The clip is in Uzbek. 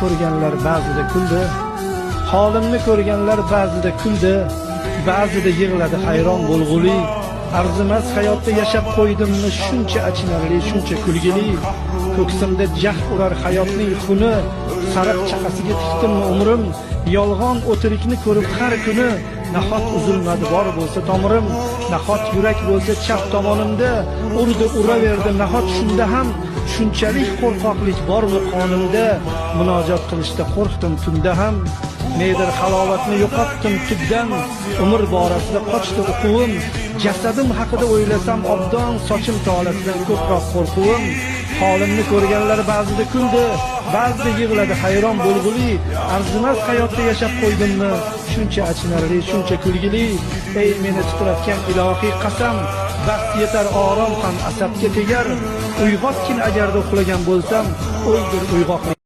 ko'rganlar ba'zida kuldi, holimni ko'rganlar ba'zida kuldi, ba'zida yig'ladi hayron bo'lg'uli. Arzimas hayotda yashab qo'ydimmi shuncha achinarli, shuncha kulgili. Ko'ksimda jahd urar hayotning xuni, sariq chaqasiga tikdimmi umrim. Yolg'on o'tirikni ko'rib har kuni, nahot uzilmadi bor bo'lsa tomirim. Nahot yurak bo'lsa chap tomonimda, urdi uraverdi nahot shunda ham. Shunchalik qo'rqoqlik bormi qonimda, munojot qilishda qo'rqdim tunda ham. Nedir halovatni yo'qotdim tubdan, umr borasida qochdi o'quvim. Jasadim haqida o'ylasam obdon, sochim tolasidan ko'proq qo'rquvim. Holimni ko'rganlar ba'zida kuldi, ba'zida yig'ladi hayron bo'lg'uli. Arzimas hayotda yashab qo'ydimmi shuncha achinarli, shuncha kulgili. Ey meni titratgan ilohiy qasam, bas yetar orom ham asabga tegar. Uyg'otgin agarda uxlagan bo'lsam, o'ldir uyg'oqlik.